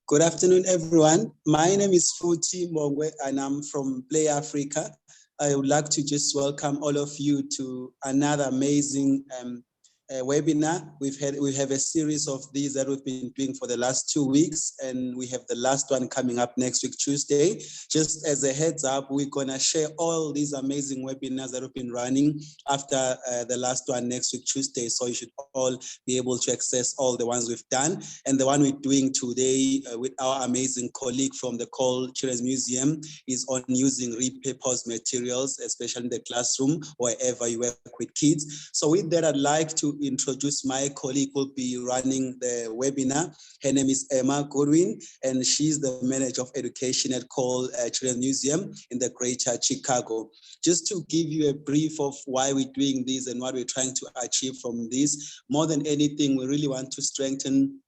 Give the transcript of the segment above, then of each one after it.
Good afternoon, everyone. My name is Futhi Mongwe, and I'm from Play Africa. I would like to just welcome all of you to another amazing webinar. We have a series of these that we've been doing for the last 2 weeks, and we have the last one coming up next week, Tuesday. Just as a heads up, we're gonna share all these amazing webinars that we've been running after the last one next week, Tuesday. So you should all be able to access all the ones we've done. And the one we're doing today with our amazing colleague from the Kohl Children's Museum is on using repurposed materials, especially in the classroom, wherever you work with kids. So with that, I'd like to introduce my colleague who will be running the webinar. Her name is Emma Goodwin, and she's the manager of education at Kohl Children's Museum in the Greater Chicago. Just to give you a brief of why we're doing this and what we're trying to achieve from this, more than anything, we really want to strengthen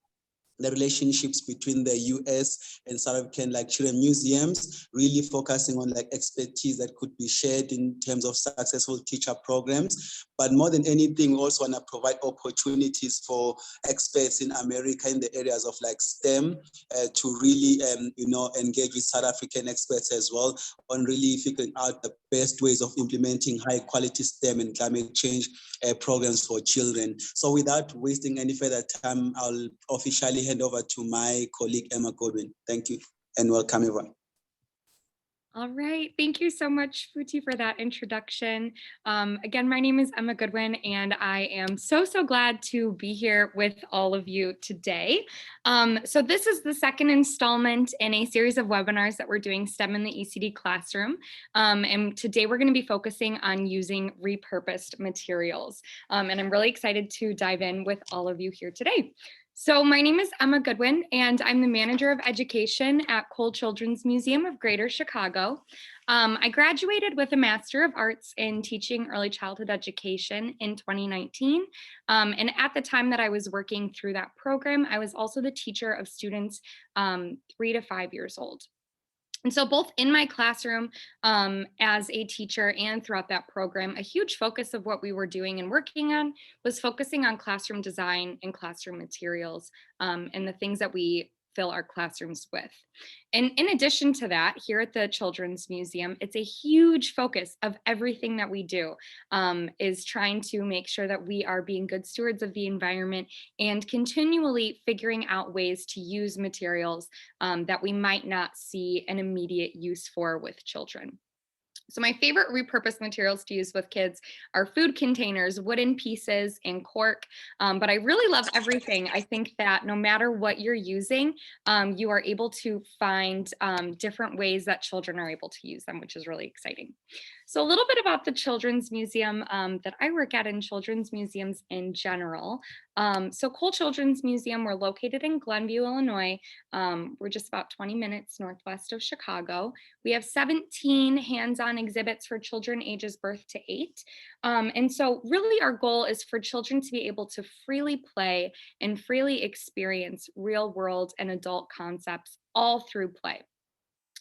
the relationships between the US and South African children museums, really focusing on expertise that could be shared in terms of successful teacher programs. But more than anything, we also want to provide opportunities for experts in America in the areas of STEM to really engage with South African experts as well on really figuring out the best ways of implementing high quality STEM and climate change programs for children. So without wasting any further time, I'll officially hand over to my colleague, Emma Godwin. Thank you and welcome everyone. All right, thank you so much, Futhi, for that introduction. Again, my name is Emma Goodwin, and I am so glad to be here with all of you today. So this is the second installment in a series of webinars that we're doing STEM in the ECD classroom. And today we're going to be focusing on using repurposed materials. And I'm really excited to dive in with all of you here today. So my name is Emma Goodwin, and I'm the manager of education at Kohl Children's Museum of Greater Chicago. I graduated with a Master of Arts in Teaching Early Childhood Education in 2019. And at the time that I was working through that program, I was also the teacher of students 3 to 5 years old. And so both in my classroom as a teacher and throughout that program, a huge focus of what we were doing and working on was focusing on classroom design and classroom materials and the things that we fill our classrooms with. And in addition to that, here at the Children's Museum, it's a huge focus of everything that we do is trying to make sure that we are being good stewards of the environment and continually figuring out ways to use materials that we might not see an immediate use for with children. So my favorite repurposed materials to use with kids are food containers, wooden pieces, and cork. But I really love everything. I think that no matter what you're using, you are able to find different ways that children are able to use them, which is really exciting. So a little bit about the Children's Museum that I work at and children's museums in general. So Kohl Children's Museum, we're located in Glenview, Illinois. We're just about 20 minutes northwest of Chicago. We have 17 hands-on exhibits for children ages birth to 8. And so really our goal is for children to be able to freely play and freely experience real world and adult concepts all through play.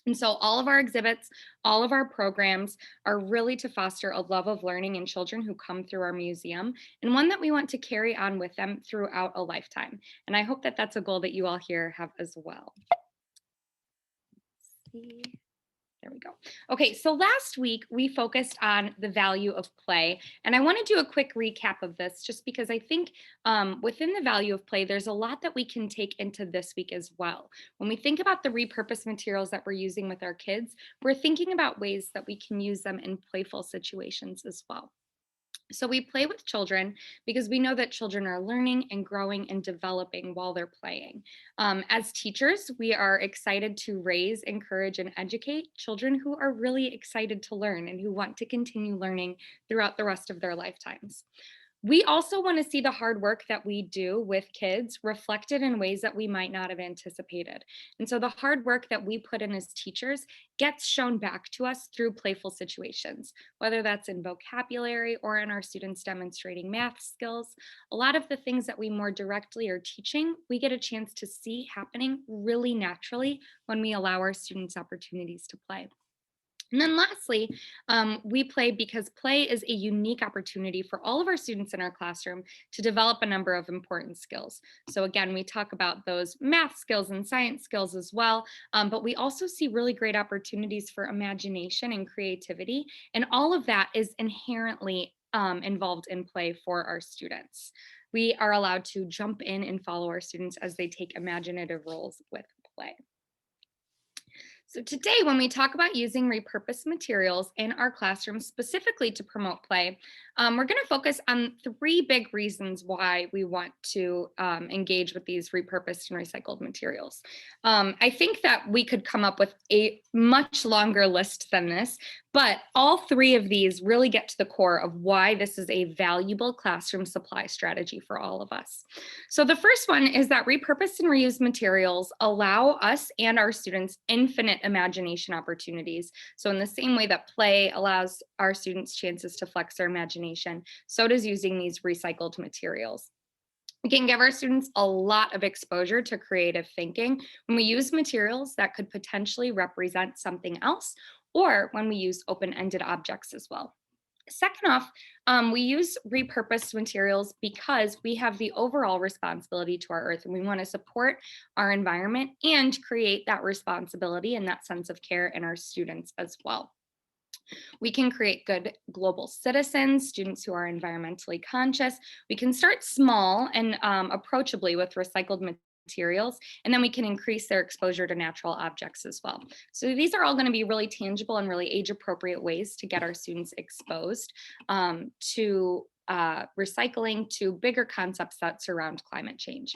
And so all of our exhibits, all of our programs are really to foster a love of learning in children who come through our museum, and one that we want to carry on with them throughout a lifetime. And I hope that that's a goal that you all here have as well. Let's see. There we go. Okay, so last week we focused on the value of play, and I want to do a quick recap of this just because I think within the value of play, there's a lot that we can take into this week as well. When we think about the repurposed materials that we're using with our kids, we're thinking about ways that we can use them in playful situations as well. So we play with children because we know that children are learning and growing and developing while they're playing. As teachers, we are excited to raise, encourage, and educate children who are really excited to learn and who want to continue learning throughout the rest of their lifetimes. We also want to see the hard work that we do with kids reflected in ways that we might not have anticipated. And so the hard work that we put in as teachers gets shown back to us through playful situations, whether that's in vocabulary or in our students demonstrating math skills. A lot of the things that we more directly are teaching, we get a chance to see happening really naturally when we allow our students opportunities to play. And then lastly, we play because play is a unique opportunity for all of our students in our classroom to develop a number of important skills. So again, we talk about those math skills and science skills as well, but we also see really great opportunities for imagination and creativity. And all of that is inherently involved in play for our students. We are allowed to jump in and follow our students as they take imaginative roles with play. So today, when we talk about using repurposed materials in our classrooms specifically to promote play, we're going to focus on three big reasons why we want to engage with these repurposed and recycled materials. I think that we could come up with a much longer list than this, but all three of these really get to the core of why this is a valuable classroom supply strategy for all of us. So the first one is that repurposed and reused materials allow us and our students infinite imagination opportunities. So in the same way that play allows our students chances to flex their imagination, so does using these recycled materials. We can give our students a lot of exposure to creative thinking when we use materials that could potentially represent something else, or when we use open-ended objects as well. Second off, we use repurposed materials because we have the overall responsibility to our earth, and we want to support our environment and create that responsibility and that sense of care in our students as well. We can create good global citizens, students who are environmentally conscious. We can start small and approachably with recycled materials, and then we can increase their exposure to natural objects as well. So these are all going to be really tangible and really age appropriate ways to get our students exposed to recycling, to bigger concepts that surround climate change.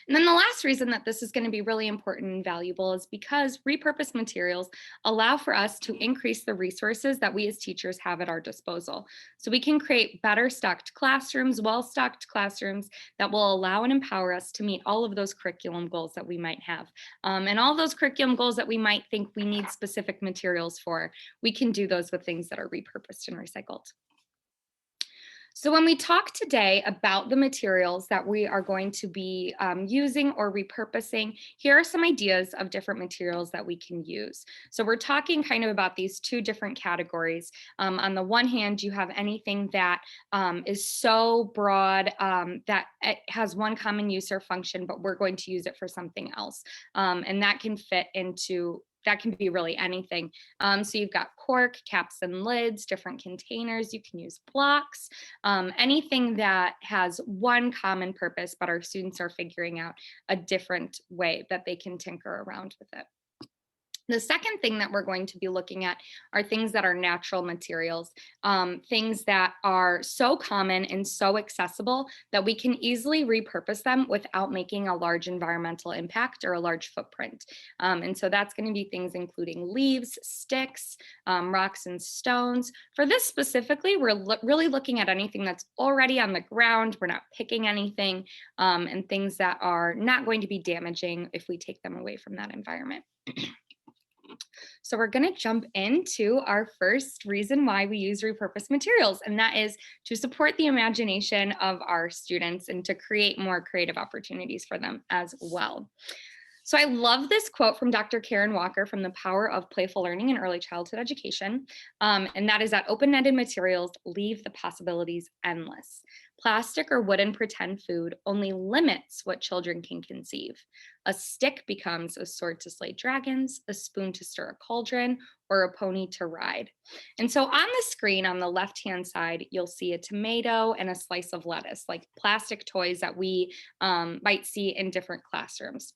And then the last reason that this is going to be really important and valuable is because repurposed materials allow for us to increase the resources that we as teachers have at our disposal. So we can create better stocked classrooms, well-stocked classrooms that will allow and empower us to meet all of those curriculum goals that we might have. And all those curriculum goals that we might think we need specific materials for, we can do those with things that are repurposed and recycled. So when we talk today about the materials that we are going to be using or repurposing, here are some ideas of different materials that we can use. So we're talking kind of about these two different categories. On the one hand, you have anything that is so broad that it has one common use or function, but we're going to use it for something else. And that can fit into that can be really anything. So you've got cork, caps and lids, different containers. You can use blocks, anything that has one common purpose, but our students are figuring out a different way that they can tinker around with it. The second thing that we're going to be looking at are things that are natural materials, things that are so common and so accessible that we can easily repurpose them without making a large environmental impact or a large footprint. And so that's going to be things including leaves, sticks, rocks and stones. For this specifically, we're really looking at anything that's already on the ground. We're not picking anything, and things that are not going to be damaging if we take them away from that environment. So we're going to jump into our first reason why we use repurposed materials, and that is to support the imagination of our students and to create more creative opportunities for them as well. So I love this quote from Dr. Karen Walker from The Power of Playful Learning in Early Childhood Education, and that is that open-ended materials leave the possibilities endless. Plastic or wooden pretend food only limits what children can conceive. A stick becomes a sword to slay dragons, a spoon to stir a cauldron, or a pony to ride. And so on the screen on the left-hand side, you'll see a tomato and a slice of lettuce, like plastic toys that we might see in different classrooms.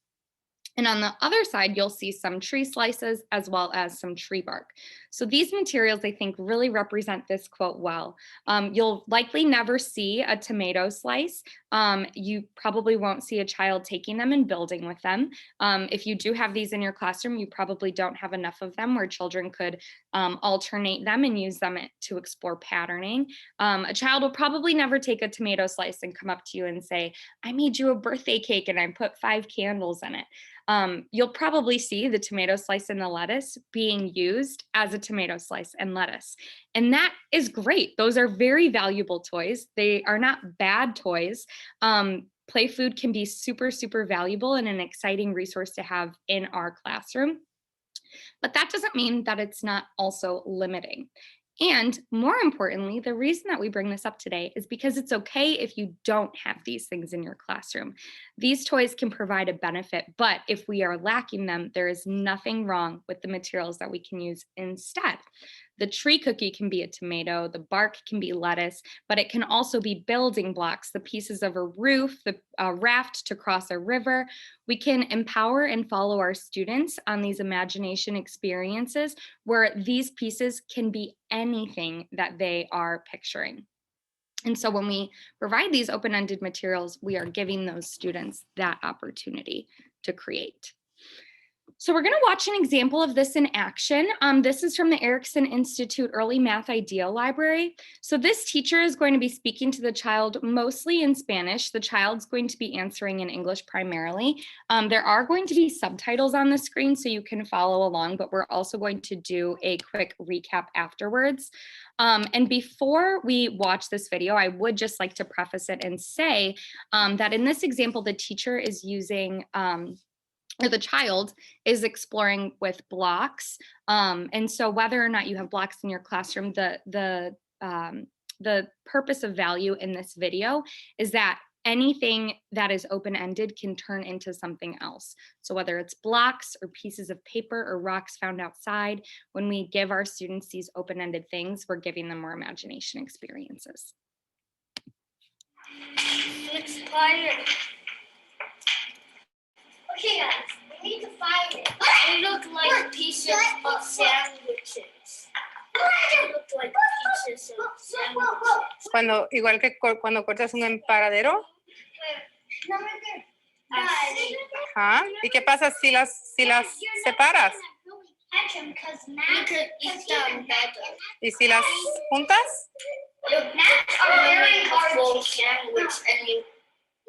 And on the other side, you'll see some tree slices as well as some tree bark. So these materials, I think, really represent this quote well. You'll likely never see a tomato slice. You probably won't see a child taking them and building with them. If you do have these in your classroom, you probably don't have enough of them where children could alternate them and use them to explore patterning. A child will probably never take a tomato slice and come up to you and say, I made you a birthday cake and I put 5 candles in it. You'll probably see the tomato slice and the lettuce being used as a tomato slice and lettuce. And that is great. Those are very valuable toys. They are not bad toys. Play food can be super, super valuable and an exciting resource to have in our classroom. But that doesn't mean that it's not also limiting. And more importantly, the reason that we bring this up today is because it's okay if you don't have these things in your classroom. These toys can provide a benefit, but if we are lacking them, there is nothing wrong with the materials that we can use instead. The tree cookie can be a tomato, the bark can be lettuce, but it can also be building blocks, the pieces of a roof, the raft to cross a river. We can empower and follow our students on these imagination experiences where these pieces can be anything that they are picturing. And so when we provide these open-ended materials, we are giving those students that opportunity to create. So we're going to watch an example of this in action. This is from the Erickson Institute Early Math Idea Library. So this teacher is going to be speaking to the child mostly in Spanish. The child's going to be answering in English primarily. There are going to be subtitles on the screen so you can follow along, but we're also going to do a quick recap afterwards. And before we watch this video, I would just like to preface it and say that in this example, the teacher is using or the child is exploring with blocks. And so whether or not you have blocks in your classroom, the purpose of value in this video is that anything that is open-ended can turn into something else. So whether it's blocks or pieces of paper or rocks found outside, when we give our students these open-ended things, we're giving them more imagination experiences. Expired. Okay, guys, we need to find it. They look like pieces of sandwiches. They look like pieces of sandwiches. Igual que cuando cortas un emparadero. Ajá. ¿Y qué pasa si las separas? ¿Y si las juntas?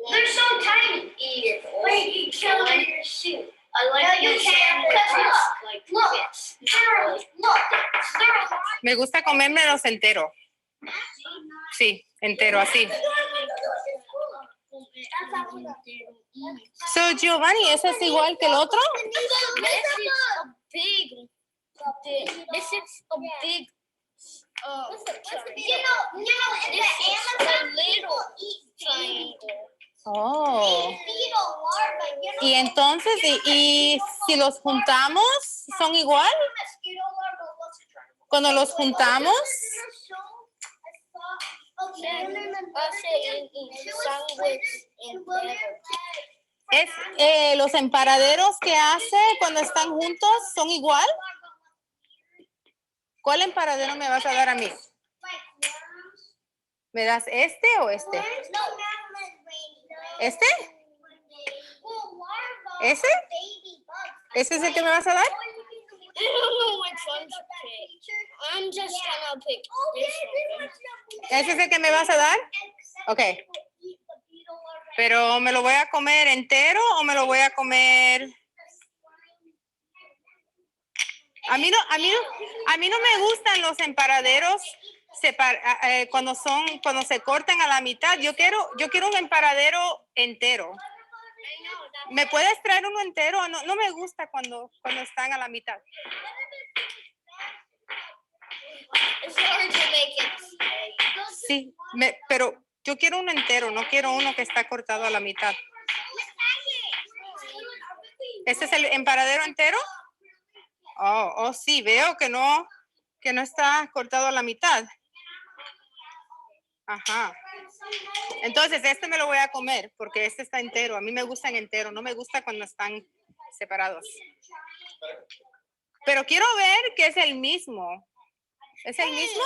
They're so tiny. Eat it. Wait, you kill it in your soup. I like you can like this. Look. Me gusta comérmelos entero. Sí, entero, así. So, Giovanni, ¿ese es igual que el otro? This is a big. You know, this is a little triangle. Oh. Y entonces, y si los juntamos, ¿son igual? Cuando los juntamos. Los emparaderos que hace cuando están juntos, ¿son igual? ¿Cuál emparadero me vas a dar a mí? ¿Me das este o este? ¿Este? ¿Ese? ¿Ese es el que me vas a dar? I don't know which one to pick. I'm just gonna pick this one. ¿Ese es el que me vas a dar? Ok. ¿Pero me lo voy a comer entero o me lo voy a comer? A mí no me gustan los emparaderos cuando se cortan a la mitad. Yo quiero un emparadero entero. ¿Me puedes traer uno entero? No me gusta cuando están a la mitad. Sí, pero yo quiero uno entero, no quiero uno que está cortado a la mitad. ¿Este es el emparadero entero? Oh, sí, veo que no está cortado a la mitad. Ajá. Entonces, este me lo voy a comer porque este está entero. A mí me gustan entero, no me gusta cuando están separados. Pero quiero ver que es el mismo. ¿Es el mismo?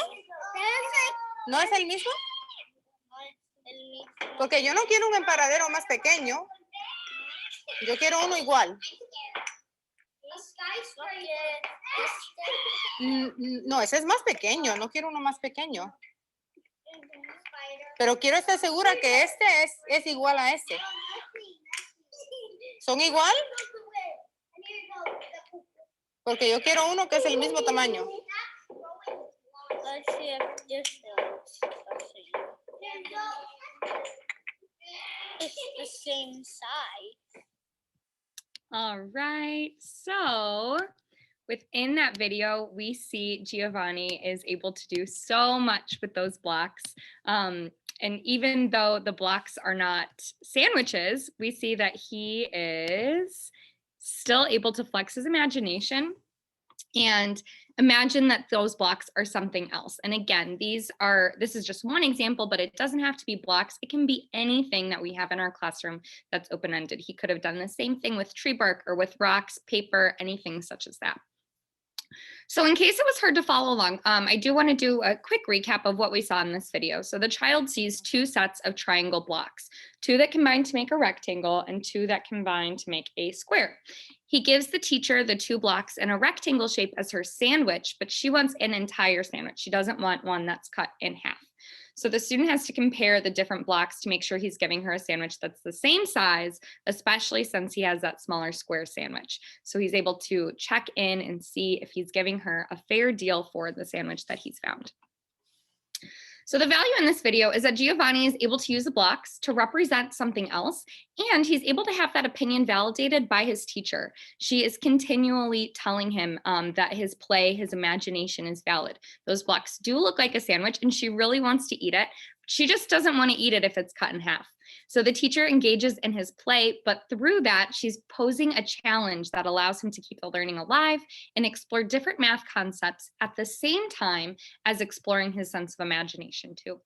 ¿No es el mismo? Porque yo no quiero un emparadero más pequeño. Yo quiero uno igual. No, ese es más pequeño. No quiero uno más pequeño. Pero quiero estar segura que este es igual a este. ¿Son igual? Porque yo quiero uno que es el mismo tamaño. Let's see if this one's it's the same size. All right, so Within that video, we see Giovanni is able to do so much with those blocks. And even though the blocks are not sandwiches, we see that he is still able to flex his imagination and imagine that those blocks are something else. And again, this is just one example, but it doesn't have to be blocks. It can be anything that we have in our classroom that's open-ended. He could have done the same thing with tree bark or with rocks, paper, anything such as that. So in case it was hard to follow along, I do want to do a quick recap of what we saw in this video. So the child sees two sets of triangle blocks, two that combine to make a rectangle and two that combine to make a square. He gives the teacher the two blocks in a rectangle shape as her sandwich, but she wants an entire sandwich. She doesn't want one that's cut in half. So the student has to compare the different blocks to make sure he's giving her a sandwich that's the same size, especially since he has that smaller square sandwich. So he's able to check in and see if he's giving her a fair deal for the sandwich that he's found. So the value in this video is that Giovanni is able to use the blocks to represent something else, and he's able to have that opinion validated by his teacher. She is continually telling him that his play, his imagination is valid. Those blocks do look like a sandwich, and she really wants to eat it. She just doesn't want to eat it if it's cut in half. So the teacher engages in his play, but through that, she's posing a challenge that allows him to keep the learning alive and explore different math concepts at the same time as exploring his sense of imagination too.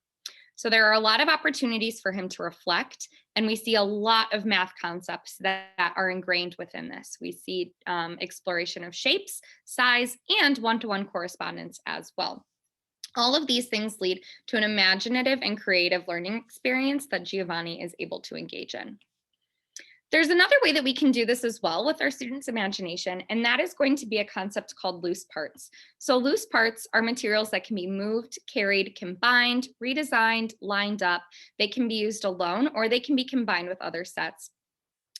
So there are a lot of opportunities for him to reflect, and we see a lot of math concepts that are ingrained within this. We see exploration of shapes, size, and one-to-one correspondence as well. All of these things lead to an imaginative and creative learning experience that Giovanni is able to engage in. There's another way that we can do this as well with our students' imagination, and that is going to be a concept called loose parts. So loose parts are materials that can be moved, carried, combined, redesigned, lined up. They can be used alone, or they can be combined with other sets.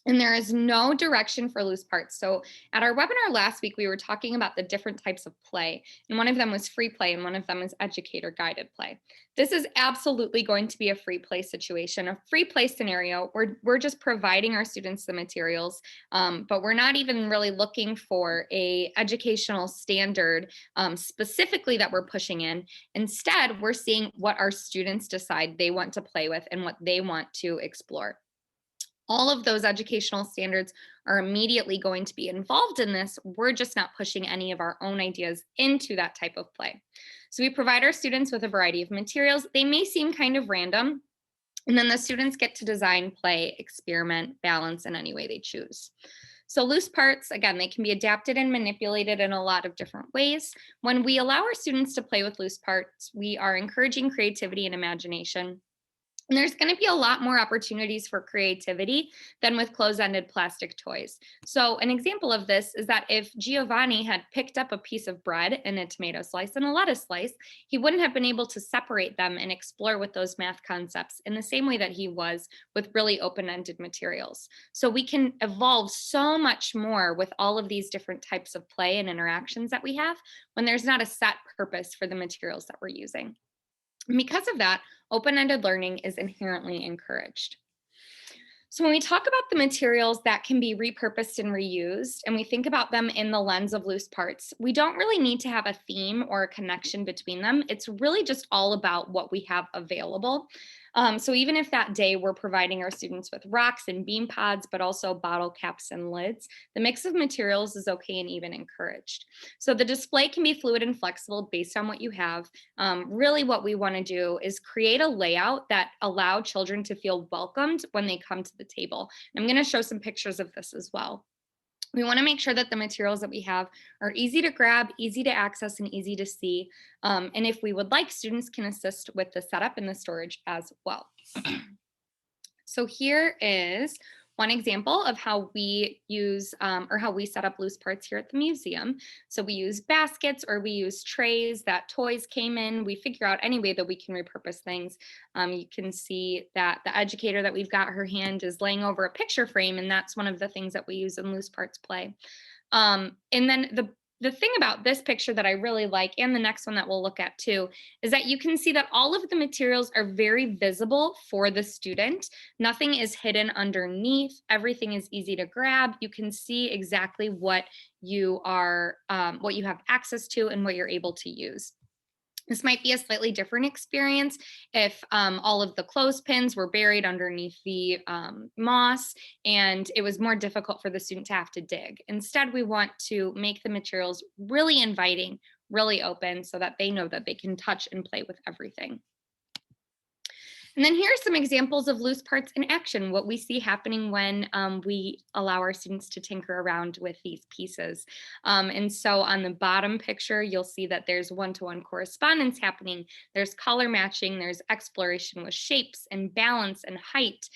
And there is no direction for loose parts. So at our webinar last week, we were talking about the different types of play. And one of them was free play, and one of them is educator guided play. This is absolutely going to be a free play situation, a free play scenario where we're just providing our students the materials, but we're not even really looking for a educational standard specifically that we're pushing in. Instead, we're seeing what our students decide they want to play with and what they want to explore. All of those educational standards are immediately going to be involved in this. We're just not pushing any of our own ideas into that type of play. So we provide our students with a variety of materials. They may seem kind of random, and then the students get to design, play, experiment, balance in any way they choose. So loose parts, again, they can be adapted and manipulated in a lot of different ways. When we allow our students to play with loose parts, we are encouraging creativity and imagination. And there's going to be a lot more opportunities for creativity than with closed-ended plastic toys. So an example of this is that if Giovanni had picked up a piece of bread and a tomato slice and a lettuce slice, he wouldn't have been able to separate them and explore with those math concepts in the same way that he was with really open-ended materials. So we can evolve so much more with all of these different types of play and interactions that we have when there's not a set purpose for the materials that we're using. And because of that, open-ended learning is inherently encouraged. So when we talk about the materials that can be repurposed and reused, and we think about them in the lens of loose parts, we don't really need to have a theme or a connection between them. It's really just all about what we have available. So even if that day we're providing our students with rocks and bean pods, but also bottle caps and lids, the mix of materials is okay and even encouraged. So the display can be fluid and flexible based on what you have. Really what we want to do is create a layout that allow children to feel welcomed when they come to the table. And I'm going to show some pictures of this as well. We want to make sure that the materials that we have are easy to grab, easy to access, and easy to see. And if we would like, students can assist with the setup and the storage as well. So here is one example of how we use or how we set up loose parts here at the museum. So we use baskets or we use trays that toys came in. We figure out any way that we can repurpose things. You can see that the educator that we've got, her hand is laying over a picture frame, and that's one of the things that we use in loose parts play. And then the thing about this picture that I really like, and the next one that we'll look at too, is that you can see that all of the materials are very visible for the student. Nothing is hidden underneath. Everything is easy to grab. You can see exactly what you have access to and what you're able to use. This might be a slightly different experience if all of the clothespins were buried underneath the moss and it was more difficult for the student to have to dig. Instead, we want to make the materials really inviting, really open, so that they know that they can touch and play with everything. And then here are some examples of loose parts in action, what we see happening when we allow our students to tinker around with these pieces. And so on the bottom picture, you'll see that there's one-to-one correspondence happening. There's color matching, there's exploration with shapes and balance and height.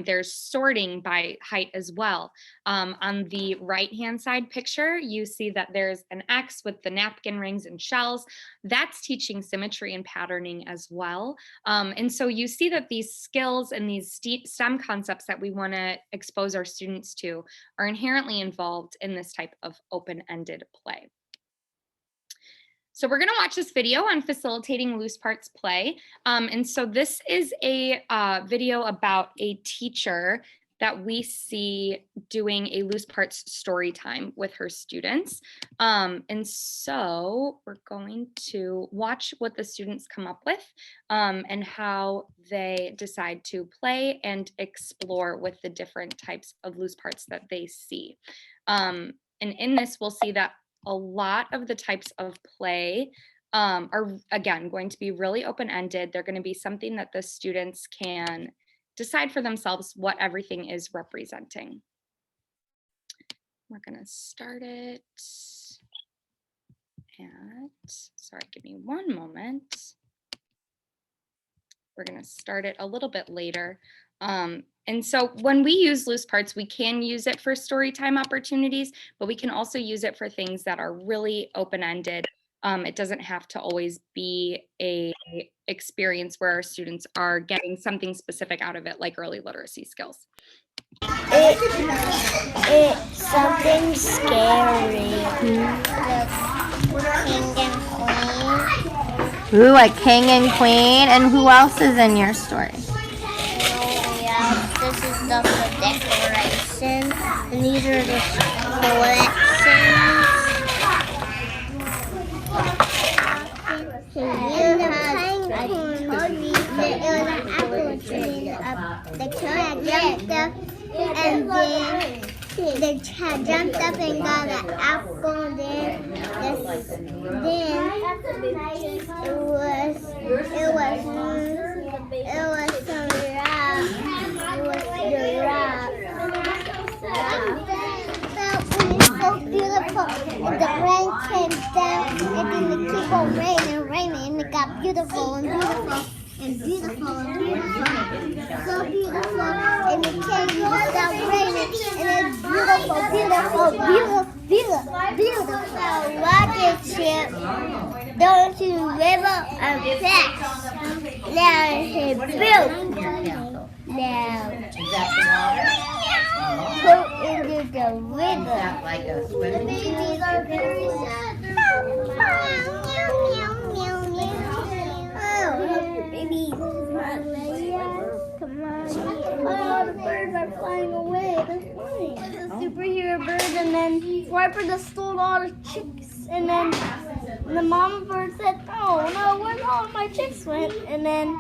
There's sorting by height as well. On the right-hand side picture, you see that there's an X with the napkin rings and shells. That's teaching symmetry and patterning as well. And so you see that these skills and these STEM concepts that we want to expose our students to are inherently involved in this type of open-ended play. So we're going to watch this video on facilitating loose parts play. And so this is a video about a teacher that we see doing a loose parts story time with her students. And so we're going to watch what the students come up with and how they decide to play and explore with the different types of loose parts that they see. And in this, we'll see that a lot of the types of play are, again, going to be really open-ended. They're going to be something that the students can decide for themselves what everything is representing. We're going to start it at, sorry, give me one moment. We're going to start it a little bit later. And so when we use loose parts, we can use it for story time opportunities, but we can also use it for things that are really open-ended. It doesn't have to always be a experience where our students are getting something specific out of it, like early literacy skills. It's something scary. King and queen. Ooh, a king and queen. And who else is in your story? Yeah, this is the decoration, and these are the collections. And the penguin, it was an apple tree. The cat jumped up, and then the cat jumped up and got an apple. And then it was some rock. It was the rock. So beautiful. And the rain came down, and then it kept on raining, and it got beautiful and beautiful and beautiful and beautiful. So beautiful. And it can't stop raining, and it's beautiful, beautiful, beautiful, beautiful, beautiful. Rocket ship going to the river and fast. Now it's built. Now go into the river. Like a The babies are very sad. Oh, baby. Come on. Oh, the birds are flying away. They're flying. It's a superhero bird, and then Swiper just stole all the chicks. And then the mama bird said, "Oh no, where all my chicks went?" And then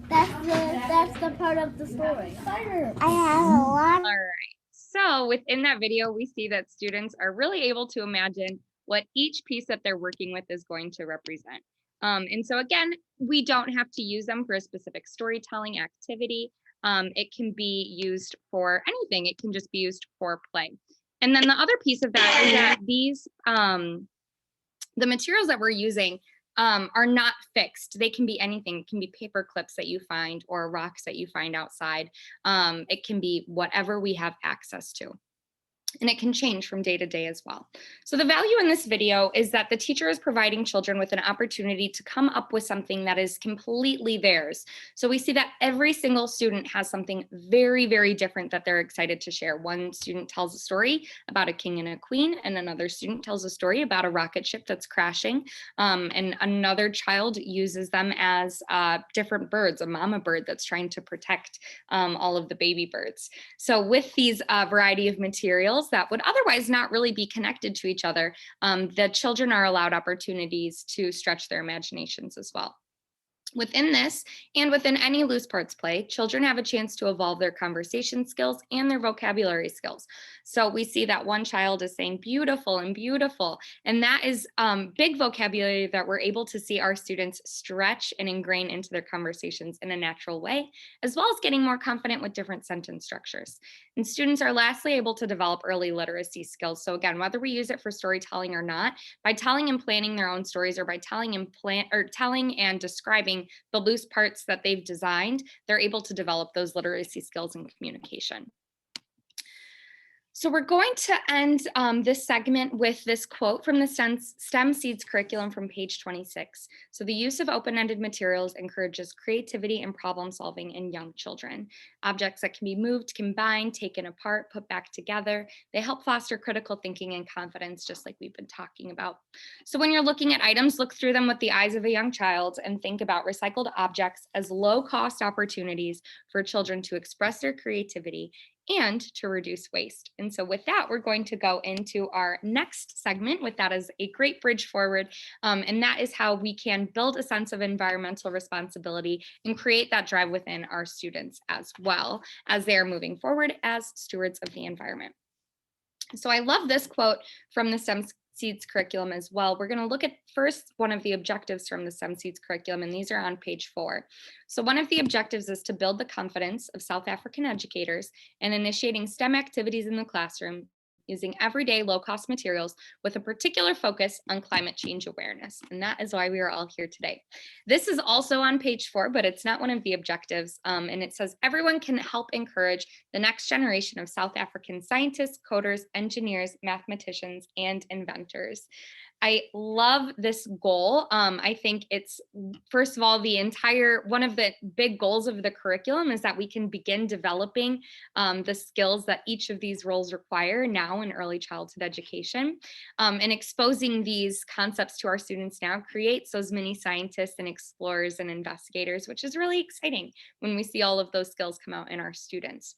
that's the part of the story. I have a lot. All right. So within that video, we see that students are really able to imagine what each piece that they're working with is going to represent. And so again, we don't have to use them for a specific storytelling activity. It can be used for anything. It can just be used for play. And then the other piece of that is that these, the materials that we're using are not fixed. They can be anything. It can be paper clips that you find or rocks that you find outside. It can be whatever we have access to. And it can change from day to day as well. So the value in this video is that the teacher is providing children with an opportunity to come up with something that is completely theirs. So we see that every single student has something very, very different that they're excited to share. One student tells a story about a king and a queen, and another student tells a story about a rocket ship that's crashing. And another child uses them as different birds, a mama bird that's trying to protect all of the baby birds. So with these variety of materials that would otherwise not really be connected to each other, the children are allowed opportunities to stretch their imaginations as well. Within this, and within any loose parts play, children have a chance to evolve their conversation skills and their vocabulary skills. So we see that one child is saying beautiful and beautiful, and that is big vocabulary that we're able to see our students stretch and ingrain into their conversations in a natural way, as well as getting more confident with different sentence structures. And students are lastly able to develop early literacy skills. So again, whether we use it for storytelling or not, by telling and planning their own stories, or by telling and describing the loose parts that they've designed, they're able to develop those literacy skills and communication. So we're going to end this segment with this quote from the STEM Seeds curriculum from page 26. So the use of open-ended materials encourages creativity and problem solving in young children. Objects that can be moved, combined, taken apart, put back together. They help foster critical thinking and confidence, just like we've been talking about. So when you're looking at items, look through them with the eyes of a young child and think about recycled objects as low-cost opportunities for children to express their creativity and to reduce waste. And so with that, we're going to go into our next segment with that as a great bridge forward. And that is how we can build a sense of environmental responsibility and create that drive within our students as well as they are moving forward as stewards of the environment. So I love this quote from the STEM Seeds curriculum as well. We're going to look at first one of the objectives from the STEM Seeds curriculum, and these are on page 4. So one of the objectives is to build the confidence of South African educators in initiating STEM activities in the classroom using everyday low-cost materials with a particular focus on climate change awareness. And that is why we are all here today. This is also on page 4, but it's not one of the objectives. And it says, everyone can help encourage the next generation of South African scientists, coders, engineers, mathematicians, and inventors. I love this goal. I think it's, first of all, one of the big goals of the curriculum is that we can begin developing the skills that each of these roles require now in early childhood education. And exposing these concepts to our students now creates those mini scientists and explorers and investigators, which is really exciting when we see all of those skills come out in our students.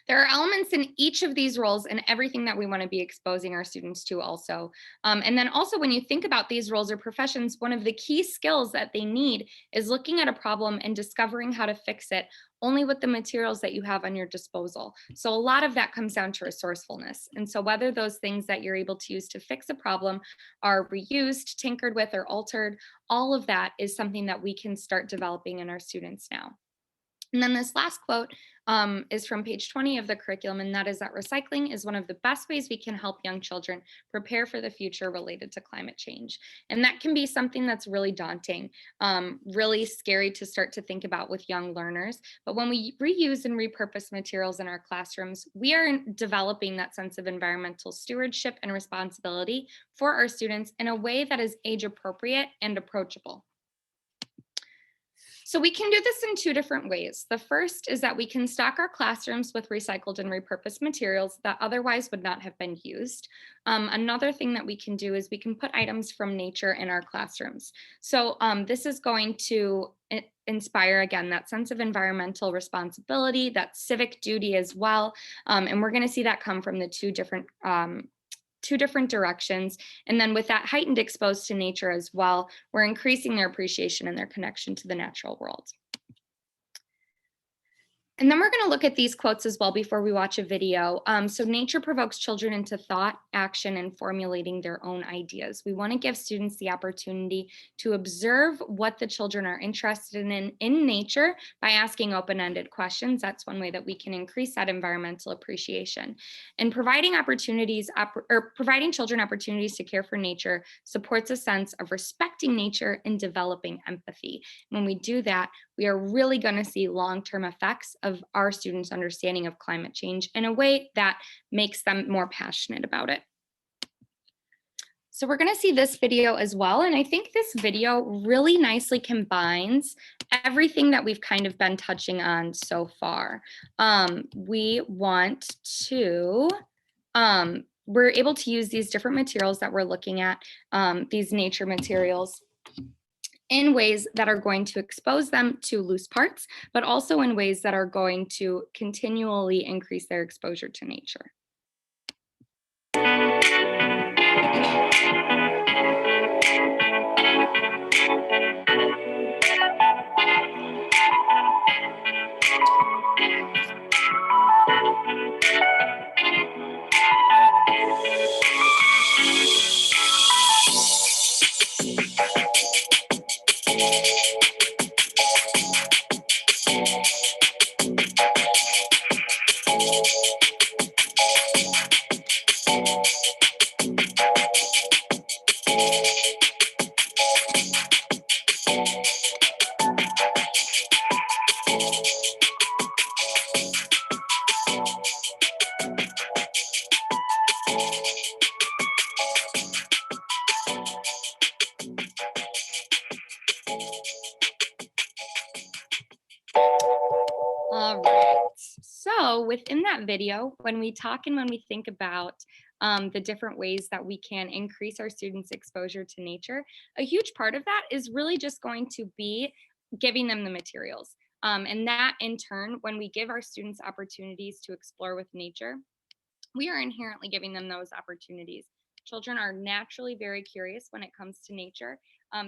There are elements in each of these roles and everything that we want to be exposing our students to also. And then also when you think about these roles or professions, one of the key skills that they need is looking at a problem and discovering how to fix it only with the materials that you have on your disposal. So a lot of that comes down to resourcefulness. And so whether those things that you're able to use to fix a problem are reused, tinkered with, or altered, all of that is something that we can start developing in our students now. And then this last quote is from page 20 of the curriculum, and that is that recycling is one of the best ways we can help young children prepare for the future related to climate change. And that can be something that's really daunting, really scary to start to think about with young learners. But when we reuse and repurpose materials in our classrooms, we are developing that sense of environmental stewardship and responsibility for our students in a way that is age appropriate and approachable. So we can do this in 2 different ways. The first is that we can stock our classrooms with recycled and repurposed materials that otherwise would not have been used. Another thing that we can do is we can put items from nature in our classrooms. So this is going to inspire, again, that sense of environmental responsibility, that civic duty as well. And we're going to see that come from the two different directions. And then with that heightened exposed to nature as well, we're increasing their appreciation and their connection to the natural world. And then we're going to look at these quotes as well before we watch a video. So nature provokes children into thought, action, and formulating their own ideas. We want to give students the opportunity to observe what the children are interested in nature by asking open-ended questions. That's one way that we can increase that environmental appreciation. And providing children opportunities to care for nature supports a sense of respecting nature and developing empathy. When we do that, we are really going to see long-term effects of our students' understanding of climate change in a way that makes them more passionate about it. So we're going to see this video as well. And I think this video really nicely combines everything that we've kind of been touching on so far. We want to, we're able to use these different materials that we're looking at, these nature materials, in ways that are going to expose them to loose parts, but also in ways that are going to continually increase their exposure to nature. All right, so within that video, when we talk and when we think about the different ways that we can increase our students' exposure to nature, a huge part of that is really just going to be giving them the materials. And that in turn, when we give our students opportunities to explore with nature, we are inherently giving them those opportunities. Children are naturally very curious when it comes to nature.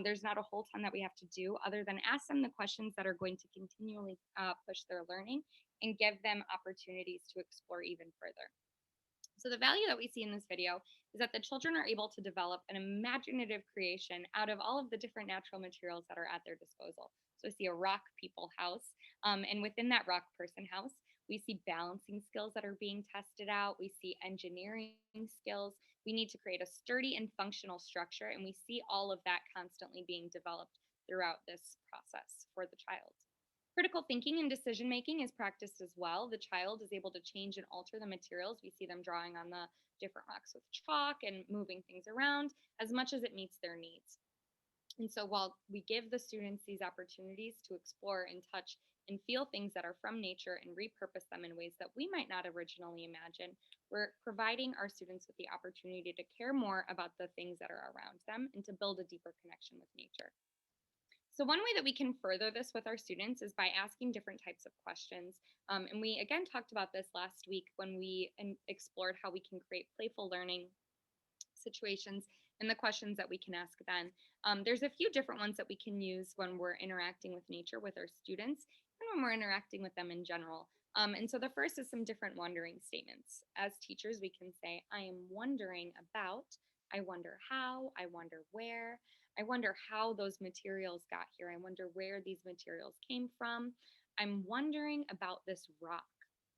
There's not a whole ton that we have to do other than ask them the questions that are going to continually push their learning and give them opportunities to explore even further. So the value that we see in this video is that the children are able to develop an imaginative creation out of all of the different natural materials that are at their disposal. So we see a rock people house, and within that rock person house, we see balancing skills that are being tested out. We see engineering skills. We need to create a sturdy and functional structure, and we see all of that constantly being developed throughout this process for the child. Critical thinking and decision making is practiced as well. The child is able to change and alter the materials. We see them drawing on the different rocks with chalk and moving things around as much as it meets their needs. And so while we give the students these opportunities to explore and touch and feel things that are from nature and repurpose them in ways that we might not originally imagine, we're providing our students with the opportunity to care more about the things that are around them and to build a deeper connection with nature. So one way that we can further this with our students is by asking different types of questions. And we again talked about this last week when we explored how we can create playful learning situations and the questions that we can ask then. There's a few different ones that we can use when we're interacting with nature with our students and when we're interacting with them in general. And so the first is some different wondering statements. As teachers, we can say, I am wondering about, I wonder how, I wonder where, I wonder how those materials got here. I wonder where these materials came from. I'm wondering about this rock.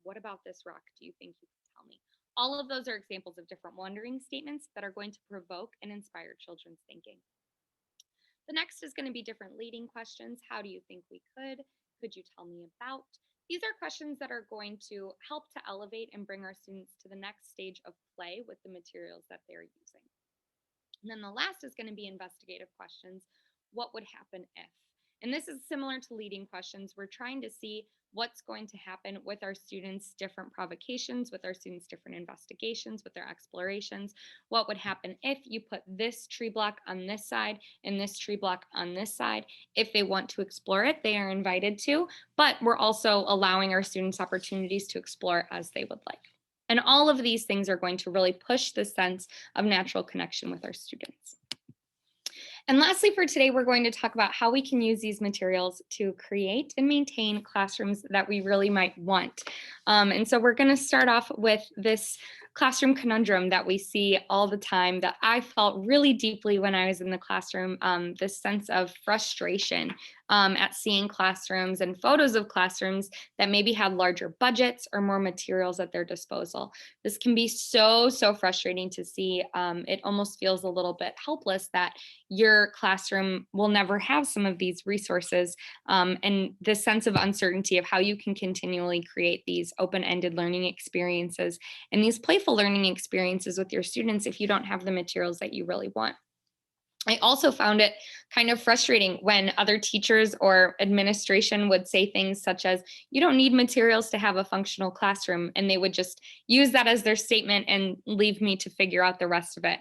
What about this rock do you think you could tell me? All of those are examples of different wondering statements that are going to provoke and inspire children's thinking. The next is going to be different leading questions. How do you think we could? Could you tell me about? These are questions that are going to help to elevate and bring our students to the next stage of play with the materials that they're using. And then the last is going to be investigative questions. What would happen if? And this is similar to leading questions. We're trying to see what's going to happen with our students' different provocations, with our students' different investigations, with their explorations. What would happen if you put this tree block on this side and this tree block on this side? If they want to explore it, they are invited to, but we're also allowing our students opportunities to explore as they would like. And all of these things are going to really push the sense of natural connection with our students. And lastly, for today, we're going to talk about how we can use these materials to create and maintain classrooms that we really might want. And so we're going to start off with this classroom conundrum that we see all the time that I felt really deeply when I was in the classroom, this sense of frustration at seeing classrooms and photos of classrooms that maybe had larger budgets or more materials at their disposal. This can be so frustrating to see. It almost feels a little bit helpless that your classroom will never have some of these resources, and this sense of uncertainty of how you can continually create these open-ended learning experiences and these playful learning experiences with your students if you don't have the materials that you really want. I also found it kind of frustrating when other teachers or administration would say things such as, you don't need materials to have a functional classroom, and they would just use that as their statement and leave me to figure out the rest of it.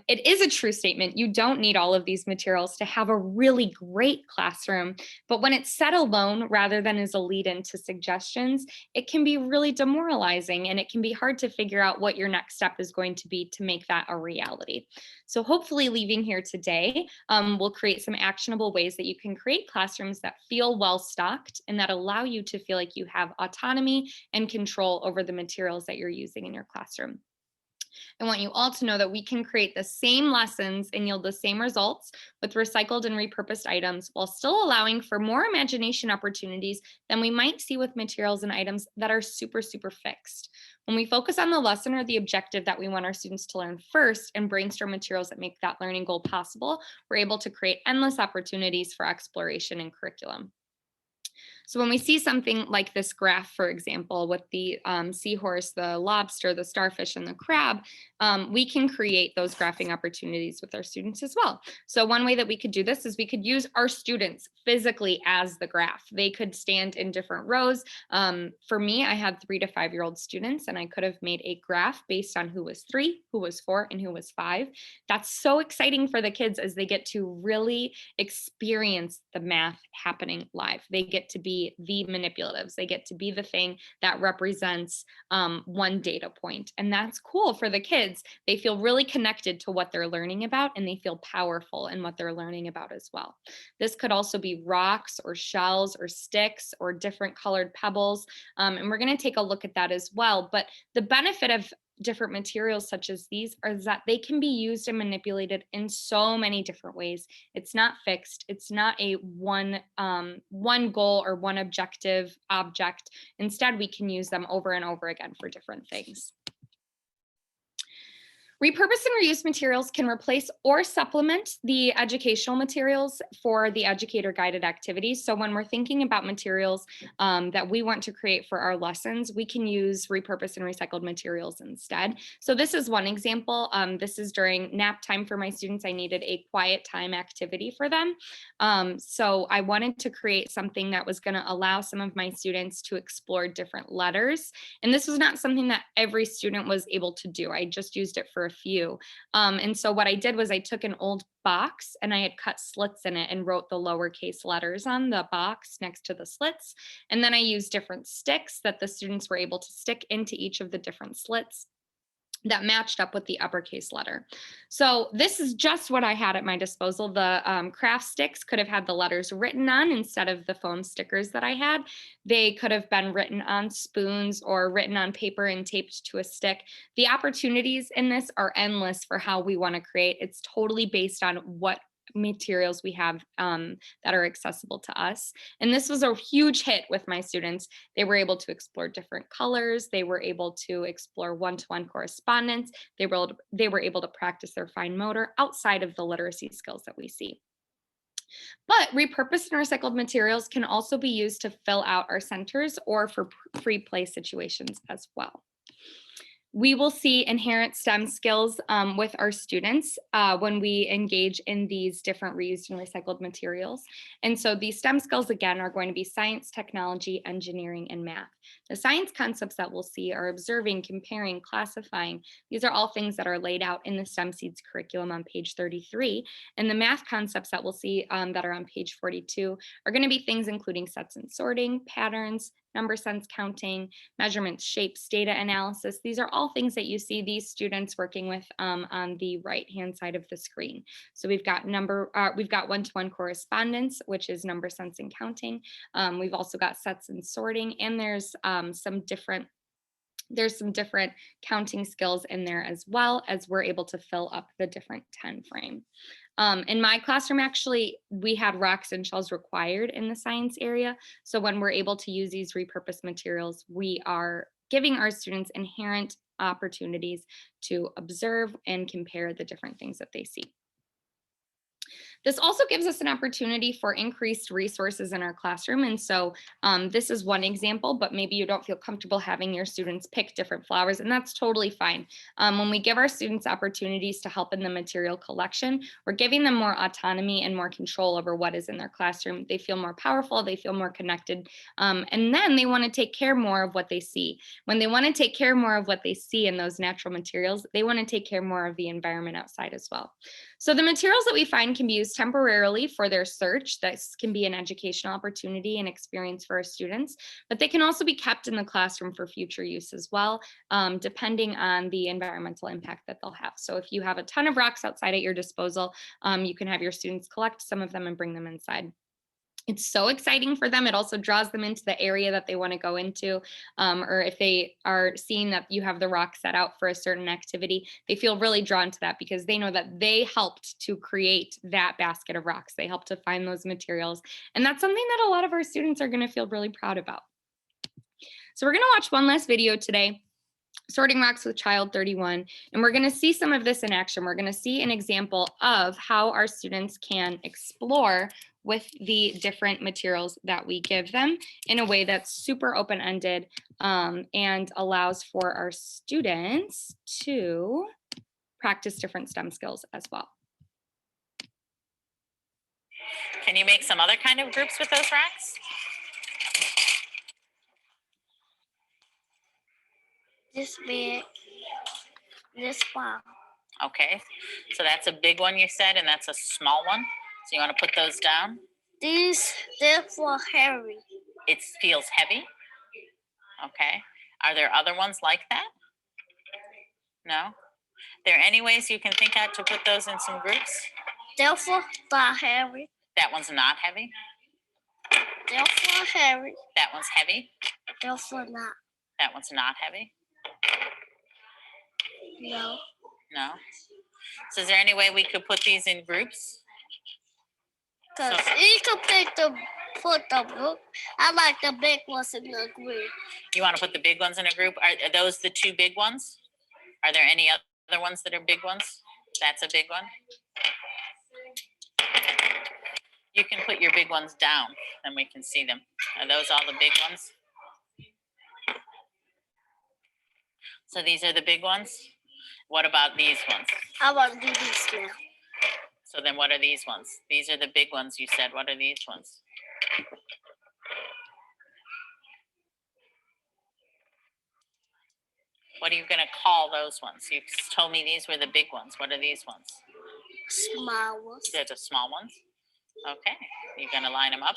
It is a true statement. You don't need all of these materials to have a really great classroom, but when it's said alone rather than as a lead into suggestions, it can be really demoralizing, and it can be hard to figure out what your next step is going to be to make that a reality. So hopefully leaving here today, we'll create some actionable ways that you can create classrooms that feel well stocked and that allow you to feel like you have autonomy and control over the materials that you're using in your classroom. I want you all to know that we can create the same lessons and yield the same results with recycled and repurposed items while still allowing for more imagination opportunities than we might see with materials and items that are super fixed. When we focus on the lesson or the objective that we want our students to learn first and brainstorm materials that make that learning goal possible, we're able to create endless opportunities for exploration and curriculum. So when we see something like this graph, for example, with the seahorse, the lobster, the starfish, and the crab, we can create those graphing opportunities with our students as well. So one way that we could do this is we could use our students physically as the graph. They could stand in different rows. For me, I had 3 to 5 year old students, and I could have made a graph based on who was 3, who was 4, and who was 5. That's so exciting for the kids as they get to really experience the math happening live. They get to be the manipulatives. They get to be the thing that represents one data point. And that's cool for the kids. They feel really connected to what they're learning about, and they feel powerful in what they're learning about as well. This could also be rocks or shells or sticks or different colored pebbles. And we're going to take a look at that as well. But the benefit of different materials such as these is that they can be used and manipulated in so many different ways. It's not fixed. It's not a one goal or one objective object. Instead, we can use them over and over again for different things. Repurposed and reused materials can replace or supplement the educational materials for the educator guided activities. So when we're thinking about materials that we want to create for our lessons, we can use repurposed and recycled materials instead. So this is one example. This is during nap time for my students. I needed a quiet time activity for them. So I wanted to create something that was going to allow some of my students to explore different letters. And this was not something that every student was able to do. I just used it for a few. And so what I did was I took an old box and I had cut slits in it and wrote the lowercase letters on the box next to the slits. And then I used different sticks that the students were able to stick into each of the different slits that matched up with the uppercase letter. So this is just what I had at my disposal. The craft sticks could have had the letters written on instead of the foam stickers that I had. They could have been written on spoons or written on paper and taped to a stick. The opportunities in this are endless for how we want to create. It's totally based on what materials we have that are accessible to us. And this was a huge hit with my students. They were able to explore different colors. They were able to explore one-to-one correspondence. They were able to practice their fine motor outside of the literacy skills that we see. But repurposed and recycled materials can also be used to fill out our centers or for free play situations as well. We will see inherent STEM skills with our students when we engage in these different reused and recycled materials. And so these STEM skills, again, are going to be science, technology, engineering, and math. The science concepts that we'll see are observing, comparing, classifying. These are all things that are laid out in the STEM Seeds curriculum on page 33. And the math concepts that we'll see that are on page 42 are going to be things including sets and sorting, patterns, number sense counting, measurements, shapes, data analysis. These are all things that you see these students working with on the right-hand side of the screen. So we've got one-to-one correspondence, which is number sense and counting. We've also got sets and sorting, and there's some different There's some different counting skills in there as well, as we're able to fill up the different 10 frame. In my classroom, actually, we had rocks and shells required in the science area. So when we're able to use these repurposed materials, we are giving our students inherent opportunities to observe and compare the different things that they see. This also gives us an opportunity for increased resources in our classroom. And so this is one example, but maybe you don't feel comfortable having your students pick different flowers, and that's totally fine. When we give our students opportunities to help in the material collection, we're giving them more autonomy and more control over what is in their classroom. They feel more powerful, they feel more connected, and then they want to take care more of what they see. When they want to take care more of what they see in those natural materials, they want to take care more of the environment outside as well. So the materials that we find can be used temporarily for their search. This can be an educational opportunity and experience for our students, but they can also be kept in the classroom for future use as well, depending on the environmental impact that they'll have. So if you have a ton of rocks outside at your disposal, you can have your students collect some of them and bring them inside. It's so exciting for them. It also draws them into the area that they want to go into. Or if they are seeing that you have the rock set out for a certain activity, they feel really drawn to that because they know that they helped to create that basket of rocks. They helped to find those materials. And that's something that a lot of our students are going to feel really proud about. So we're going to watch one last video today, Sorting Rocks with Child 31, and we're going to see some of this in action. We're going to see an example of how our students can explore with the different materials that we give them in a way that's super open-ended and allows for our students to practice different STEM skills as well. Can you make some other kind of groups with those rocks? This big, this small. Okay, so that's a big one you said, and that's a small one. So you want to put those down? They're for heavy. It feels heavy. Okay. Are there other ones like that? No? There any ways you can think out to put those in some groups? They're for not heavy. That one's not heavy. They're for heavy. That one's heavy. They're for not. That one's not heavy. No. No. So is there any way we could put these in groups? Because you can put the group. I like the big ones in the group. You want to put the big ones in a group? Are those the two big ones? Are there any other ones that are big ones? That's a big one. You can put your big ones down and we can see them. Are those all the big ones? So these are the big ones? What about these ones? I want to do these now. So then what are these ones? These are the big ones you said. What are these ones? What are you going to call those ones? You told me these were the big ones. What are these ones? Small ones. They're the small ones. Okay. You're going to line them up?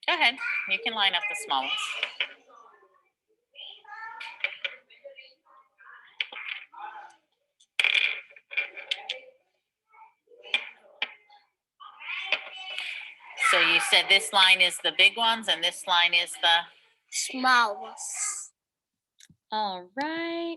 Go ahead. You can line up the small ones. So you said this line is the big ones and this line is the small ones. All right.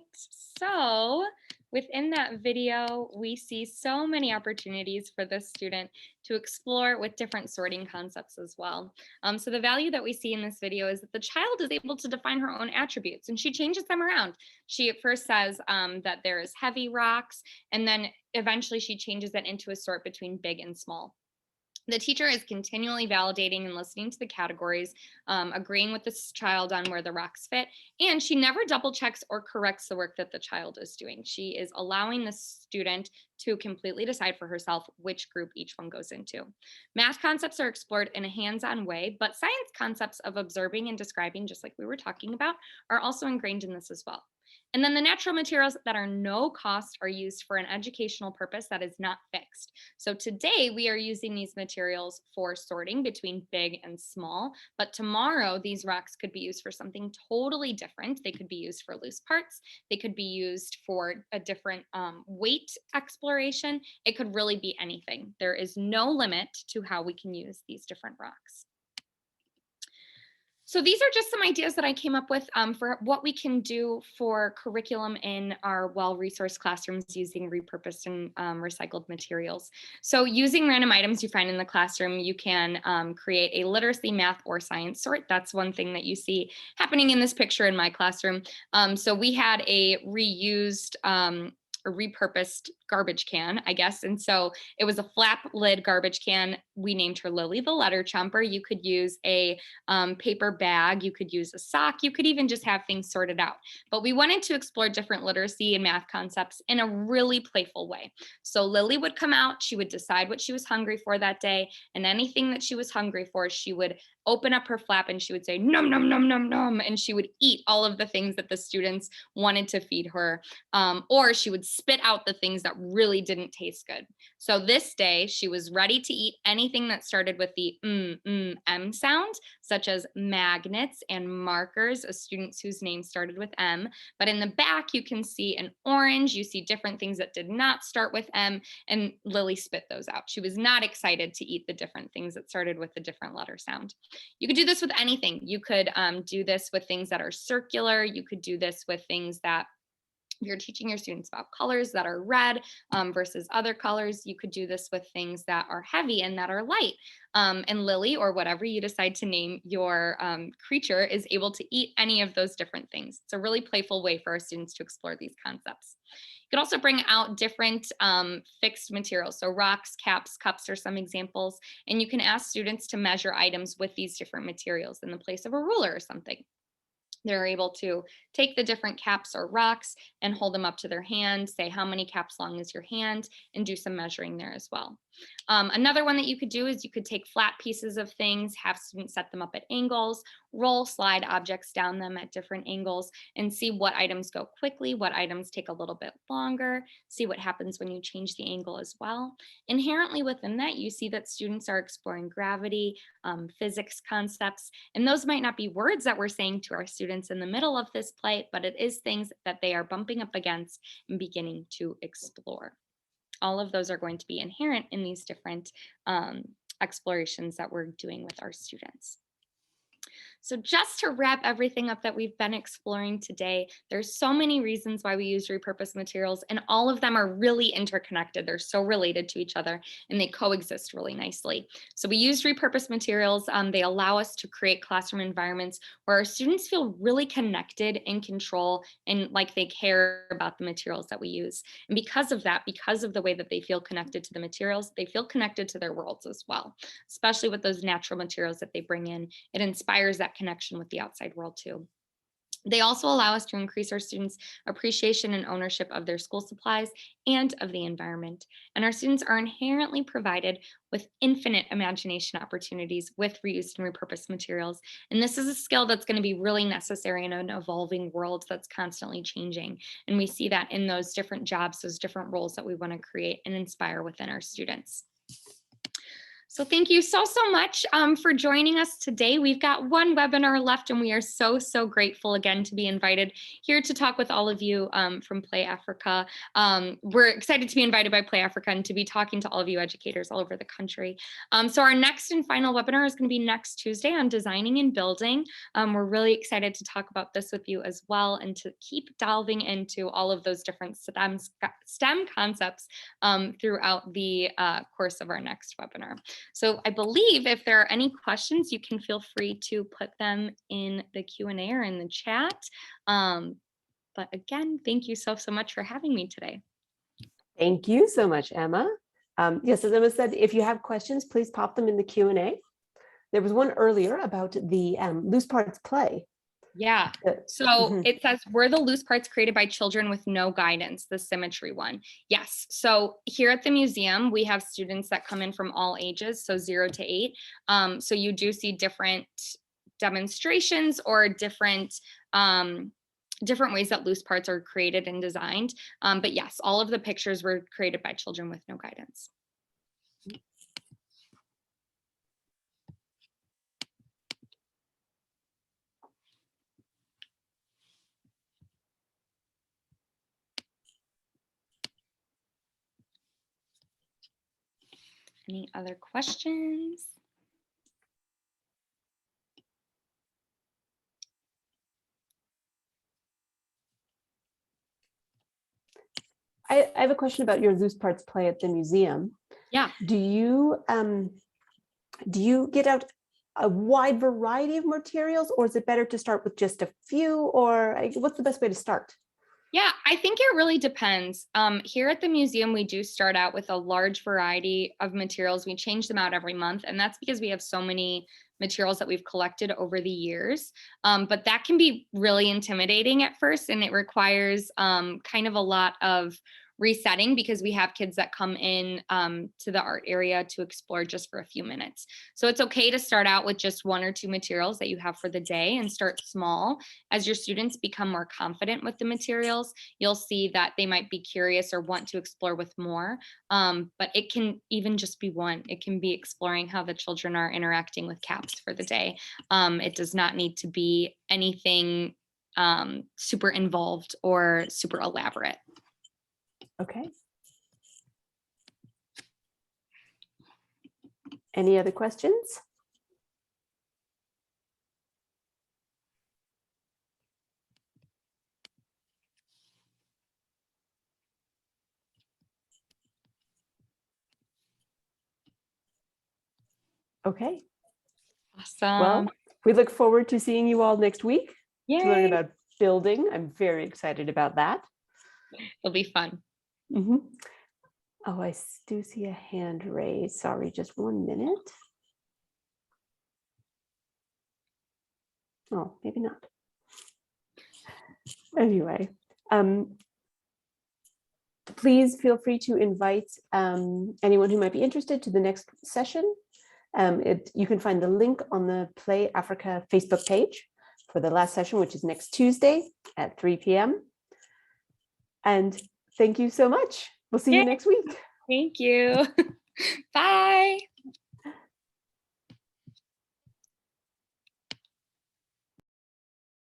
So within that video, we see so many opportunities for the student to explore with different sorting concepts as well. So the value that we see in this video is that the child is able to define her own attributes and she changes them around. She at first says that there is heavy rocks, and then eventually she changes that into a sort between big and small. The teacher is continually validating and listening to the categories, agreeing with this child on where the rocks fit, and she never double checks or corrects the work that the child is doing. She is allowing the student to completely decide for herself which group each one goes into. Math concepts are explored in a hands-on way, but science concepts of observing and describing, just like we were talking about, are also ingrained in this as well. And then the natural materials that are no cost are used for an educational purpose that is not fixed. So today we are using these materials for sorting between big and small, but tomorrow these rocks could be used for something totally different. They could be used for loose parts. They could be used for a different weight exploration. It could really be anything. There is no limit to how we can use these different rocks. So these are just some ideas that I came up with for what we can do for curriculum in our well-resourced classrooms using repurposed and recycled materials. So using random items you find in the classroom, you can create a literacy, math, or science sort. That's one thing that you see happening in this picture in my classroom. So we had a reused a repurposed garbage can, I guess. And so it was a flap lid garbage can. We named her Lily the letter chomper. You could use a paper bag, you could use a sock, you could even just have things sorted out. But we wanted to explore different literacy and math concepts in a really playful way. So Lily would come out, she would decide what she was hungry for that day, and anything that she was hungry for, she would open up her flap and she would say, nom, nom, nom, nom, nom, and she would eat all of the things that the students wanted to feed her, or she would spit out the things that really didn't taste good. So this day, she was ready to eat anything that started with the M sound, such as magnets and markers, as students whose names started with M. But in the back, you can see an orange, you see different things that did not start with M, and Lily spit those out. She was not excited to eat the different things that started with a different letter sound. You could do this with anything. You could do this with things that are circular. You could do this with things that, if you're teaching your students about colors that are red versus other colors, you could do this with things that are heavy and that are light. And Lily, or whatever you decide to name your creature, is able to eat any of those different things. It's a really playful way for our students to explore these concepts. You can also bring out different fixed materials. So rocks, caps, cups are some examples. And you can ask students to measure items with these different materials in the place of a ruler or something. They're able to take the different caps or rocks and hold them up to their hand, say how many caps long is your hand, and do some measuring there as well. Another one that you could do is you could take flat pieces of things, have students set them up at angles, roll slide objects down them at different angles, and see what items go quickly, what items take a little bit longer, see what happens when you change the angle as well. Inherently within that, you see that students are exploring gravity, physics concepts, and those might not be words that we're saying to our students in the middle of this play, but it is things that they are bumping up against and beginning to explore. All of those are going to be inherent in these different explorations that we're doing with our students. So just to wrap everything up that we've been exploring today, there's so many reasons why we use repurposed materials, and all of them are really interconnected. They're so related to each other and they coexist really nicely. So we use repurposed materials. They allow us to create classroom environments where our students feel really connected, in control, and like they care about the materials that we use. And because of that, because of the way that they feel connected to the materials, they feel connected to their worlds as well, especially with those natural materials that they bring in. It inspires that connection with the outside world too. They also allow us to increase our students' appreciation and ownership of their school supplies and of the environment. And our students are inherently provided with infinite imagination opportunities with reused and repurposed materials. And this is a skill that's going to be really necessary in an evolving world that's constantly changing. And we see that in those different jobs, those different roles that we want to create and inspire within our students. So thank you so much for joining us today. We've got one webinar left, and we are so grateful again to be invited here to talk with all of you from Play Africa. We're excited to be invited by Play Africa and to be talking to all of you educators all over the country. So our next and final webinar is going to be next Tuesday on designing and building. We're really excited to talk about this with you as well, and to keep delving into all of those different STEM concepts throughout the course of our next webinar. So I believe if there are any questions, you can feel free to put them in the Q&A or in the chat. But again, thank you so much for having me today. Thank you so much, Emma. Yes, as Emma said, if you have questions, please pop them in the Q&A. There was one earlier about the loose parts play. Yeah, so it says, were the loose parts created by children with no guidance, the symmetry one? Yes, so here at the museum, we have students that come in from all ages, so 0 to 8. So you do see different demonstrations or different ways that loose parts are created and designed. But yes, all of the pictures were created by children with no guidance. Any other questions? I have a question about your loose parts play at the museum. Yeah. Do you get out a wide variety of materials, or is it better to start with just a few, or what's the best way to start? Yeah, I think it really depends. Here at the museum, we do start out with a large variety of materials. We change them out every month, and that's because we have so many materials that we've collected over the years. But that can be really intimidating at first, and it requires kind of a lot of resetting because we have kids that come in to the art area to explore just for a few minutes. So it's okay to start out with just 1 or 2 materials that you have for the day and start small. As your students become more confident with the materials, you'll see that they might be curious or want to explore with more. But it can even just be 1. It can be exploring how the children are interacting with caps for the day. It does not need to be anything super involved or super elaborate. Okay. Any other questions? Okay. Awesome. Well, we look forward to seeing you all next week to learn Yay. about building. I'm very excited about that. It'll be fun. Mm-hmm. Oh, I do see a hand raised. Sorry, just 1 minute. Oh, maybe not. Anyway, please feel free to invite anyone who might be interested to the next session. You can find the link on the Play Africa Facebook page for the last session, which is next Tuesday at 3 p.m. And thank you so much. We'll see you next week. Thank you. Bye.